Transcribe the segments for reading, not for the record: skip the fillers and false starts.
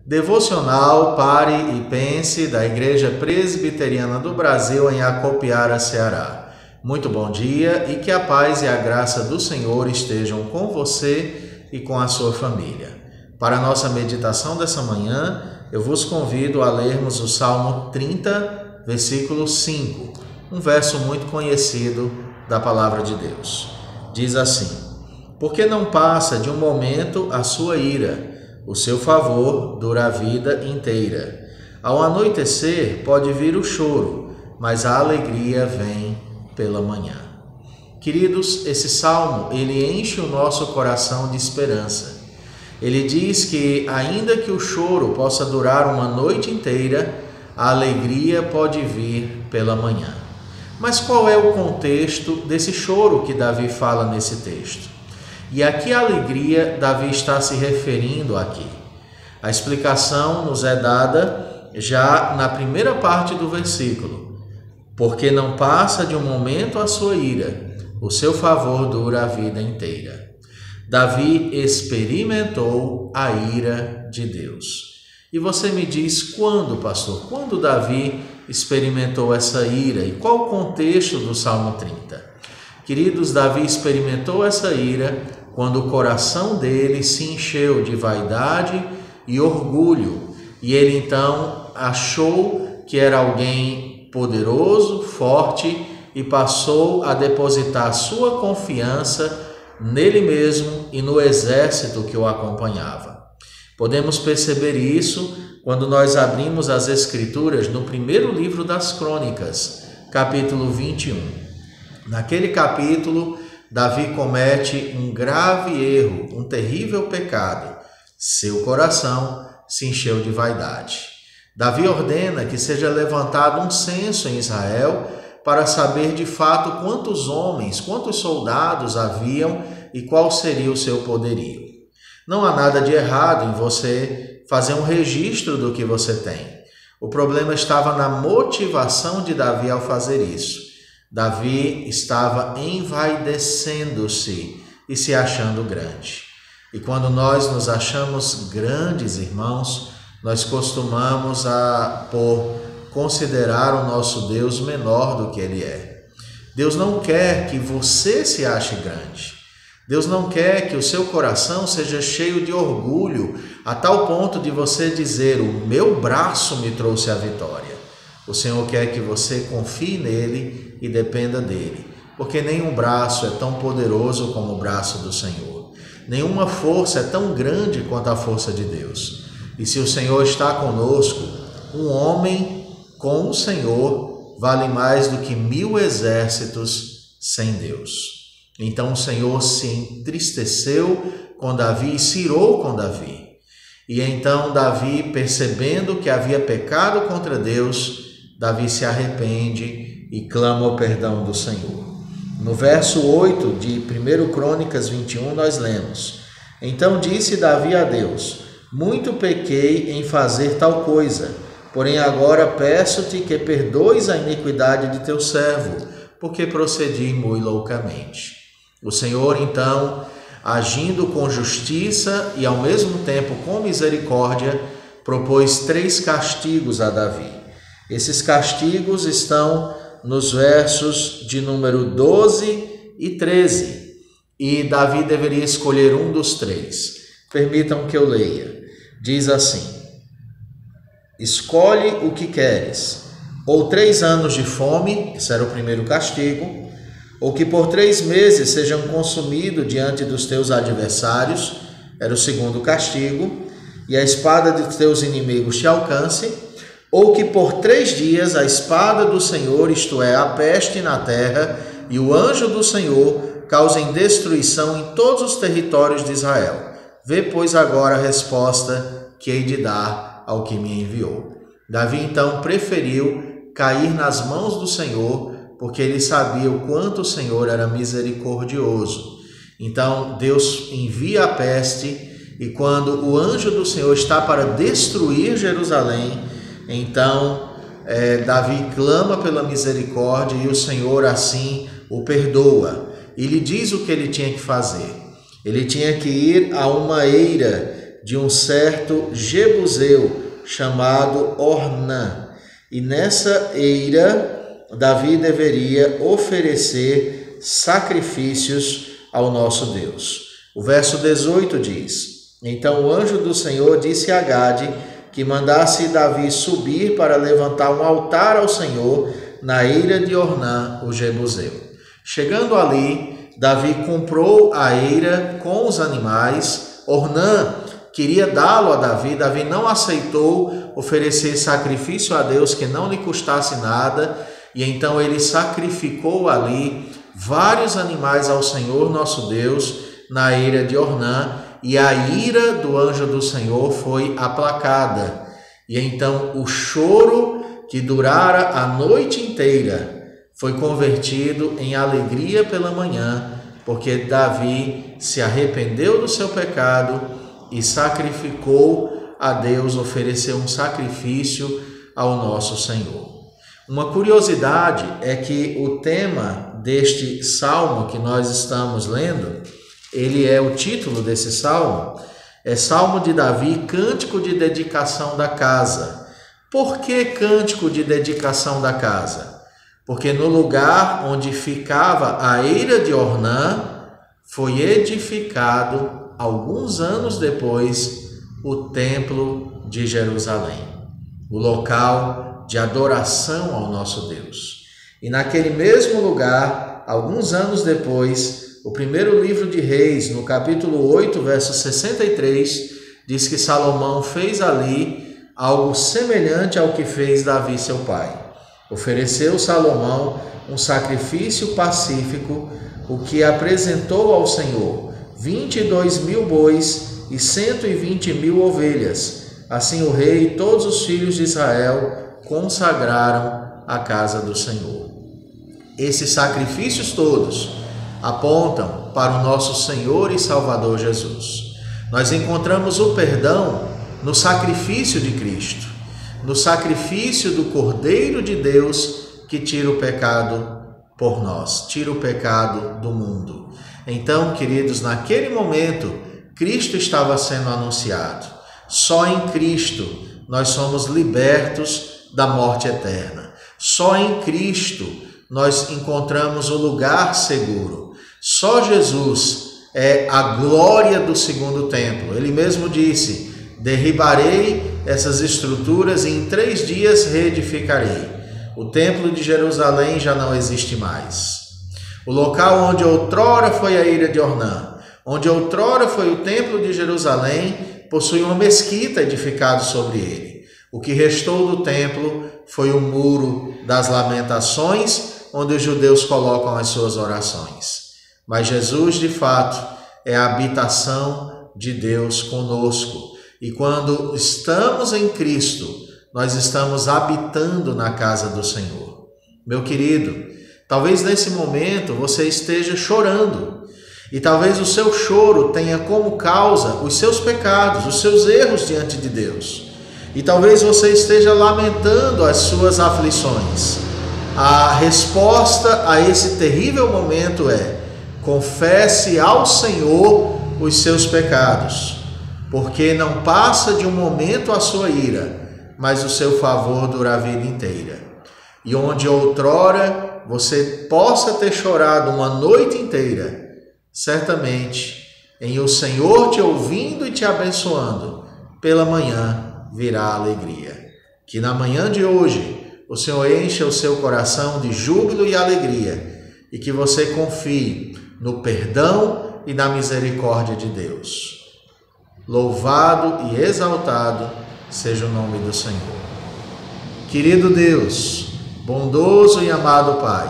Devocional Pare e Pense, da Igreja Presbiteriana do Brasil, em Acopiara, Ceará. Muito bom dia e que a paz e a graça do Senhor estejam com você e com a sua família. Para a nossa meditação dessa manhã, eu vos convido a lermos o Salmo 30, versículo 5, um verso muito conhecido da Palavra de Deus. Diz assim: porque não passa de um momento a sua ira, o seu favor dura a vida inteira. Ao anoitecer pode vir o choro, mas a alegria vem pela manhã. Queridos, esse salmo, ele enche o nosso coração de esperança. Ele diz que, ainda que o choro possa durar uma noite inteira, a alegria pode vir pela manhã. Mas qual é o contexto desse choro que Davi fala nesse texto? E a que alegria Davi está se referindo aqui? A explicação nos é dada já na primeira parte do versículo. Porque não passa de um momento a sua ira, o seu favor dura a vida inteira. Davi experimentou a ira de Deus. E você me diz quando, pastor? Quando Davi experimentou essa ira? E qual o contexto do Salmo 30? Queridos, Davi experimentou essa ira quando o coração dele se encheu de vaidade e orgulho, e ele então achou que era alguém poderoso, forte, e passou a depositar sua confiança nele mesmo e no exército que o acompanhava. Podemos perceber isso quando nós abrimos as Escrituras no primeiro livro das Crônicas, capítulo 21. Naquele capítulo, Davi comete um grave erro, um terrível pecado. Seu coração se encheu de vaidade. Davi ordena que seja levantado um censo em Israel para saber de fato quantos homens, quantos soldados haviam e qual seria o seu poderio. Não há nada de errado em você fazer um registro do que você tem. O problema estava na motivação de Davi ao fazer isso. Davi estava envaidecendo-se e se achando grande. E quando nós nos achamos grandes, irmãos, nós costumamos considerar o nosso Deus menor do que Ele é. Deus não quer que você se ache grande. Deus não quer que o seu coração seja cheio de orgulho, a tal ponto de você dizer: o meu braço me trouxe a vitória. O Senhor quer que você confie nele e dependa dele, porque nenhum braço é tão poderoso como o braço do Senhor. Nenhuma força é tão grande quanto a força de Deus. E se o Senhor está conosco, um homem com o Senhor vale mais do que 1000 exércitos sem Deus. Então o Senhor se entristeceu com Davi e se irou com Davi. E então Davi, percebendo que havia pecado contra Deus, Davi se arrepende e clama o perdão do Senhor. No verso 8 de 1 Crônicas 21, nós lemos: então disse Davi a Deus: muito pequei em fazer tal coisa, porém agora peço-te que perdoes a iniquidade de teu servo, porque procedi muito loucamente. O Senhor, então, agindo com justiça e ao mesmo tempo com misericórdia, propôs 3 castigos a Davi. Esses castigos estão nos versos de número 12 e 13. E Davi deveria escolher um dos 3. Permitam que eu leia. Diz assim: escolhe o que queres, ou 3 anos de fome, esse era o primeiro castigo, ou que por 3 meses sejam consumidos diante dos teus adversários, era o segundo castigo, e a espada de teus inimigos te alcance, ou que por 3 dias a espada do Senhor, isto é, a peste na terra, e o anjo do Senhor causem destruição em todos os territórios de Israel. Vê, pois, agora a resposta que hei de dar ao que me enviou. Davi, então, preferiu cair nas mãos do Senhor, porque ele sabia o quanto o Senhor era misericordioso. Então, Deus envia a peste, e quando o anjo do Senhor está para destruir Jerusalém, então Davi clama pela misericórdia e o Senhor assim o perdoa. E lhe diz o que ele tinha que fazer. Ele tinha que ir a uma eira de um certo jebuseu chamado Ornã. E nessa eira, Davi deveria oferecer sacrifícios ao nosso Deus. O verso 18 diz: Então o anjo do Senhor disse a Gade que mandasse Davi subir para levantar um altar ao Senhor na eira de Ornã, o jebuseu. Chegando ali, Davi comprou a eira com os animais. Ornã queria dá-lo a Davi. Davi não aceitou oferecer sacrifício a Deus que não lhe custasse nada, e então ele sacrificou ali vários animais ao Senhor nosso Deus na eira de Ornã, e a ira do anjo do Senhor foi aplacada. E então o choro que durara a noite inteira foi convertido em alegria pela manhã, porque Davi se arrependeu do seu pecado e sacrificou a Deus, ofereceu um sacrifício ao nosso Senhor. Uma curiosidade é que o tema deste salmo que nós estamos lendo, ele é o título desse salmo, é Salmo de Davi, Cântico de Dedicação da Casa. Por que cântico de dedicação da casa? Porque no lugar onde ficava a eira de Ornã, foi edificado, alguns anos depois, o Templo de Jerusalém, o local de adoração ao nosso Deus. E naquele mesmo lugar, alguns anos depois, o primeiro livro de Reis, no capítulo 8, verso 63, diz que Salomão fez ali algo semelhante ao que fez Davi, seu pai. Ofereceu Salomão um sacrifício pacífico, o que apresentou ao Senhor 22.000 bois e 120.000 ovelhas. Assim o rei e todos os filhos de Israel consagraram a casa do Senhor. Esses sacrifícios todos apontam para o nosso Senhor e Salvador Jesus. Nós encontramos o perdão no sacrifício de Cristo, no sacrifício do Cordeiro de Deus que tira o pecado por nós, tira o pecado do mundo. Então, queridos, naquele momento, Cristo estava sendo anunciado. Só em Cristo nós somos libertos da morte eterna. Só em Cristo nós encontramos o lugar seguro. Só Jesus é a glória do segundo templo. Ele mesmo disse: derribarei essas estruturas e em 3 dias reedificarei. O templo de Jerusalém já não existe mais. O local onde outrora foi a eira de Ornã, onde outrora foi o templo de Jerusalém, possui uma mesquita edificada sobre ele. O que restou do templo foi o muro das lamentações, onde os judeus colocam as suas orações. Mas Jesus, de fato, é a habitação de Deus conosco. E quando estamos em Cristo, nós estamos habitando na casa do Senhor. Meu querido, talvez nesse momento você esteja chorando. E talvez o seu choro tenha como causa os seus pecados, os seus erros diante de Deus. E talvez você esteja lamentando as suas aflições. A resposta a esse terrível momento é: confesse ao Senhor os seus pecados, porque não passa de um momento a sua ira, mas o seu favor dura a vida inteira. E onde outrora você possa ter chorado uma noite inteira, certamente, em o Senhor te ouvindo e te abençoando, pela manhã virá a alegria. Que na manhã de hoje o Senhor encha o seu coração de júbilo e alegria, e que você confie no perdão e na misericórdia de Deus. Louvado e exaltado seja o nome do Senhor. Querido Deus, bondoso e amado Pai,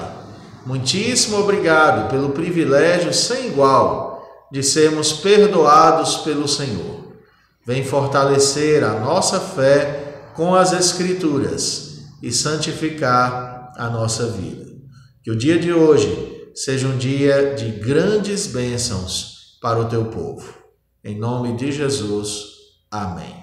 muitíssimo obrigado pelo privilégio sem igual de sermos perdoados pelo Senhor. Vem fortalecer a nossa fé com as Escrituras e santificar a nossa vida. Que o dia de hoje seja um dia de grandes bênçãos para o teu povo. Em nome de Jesus, amém.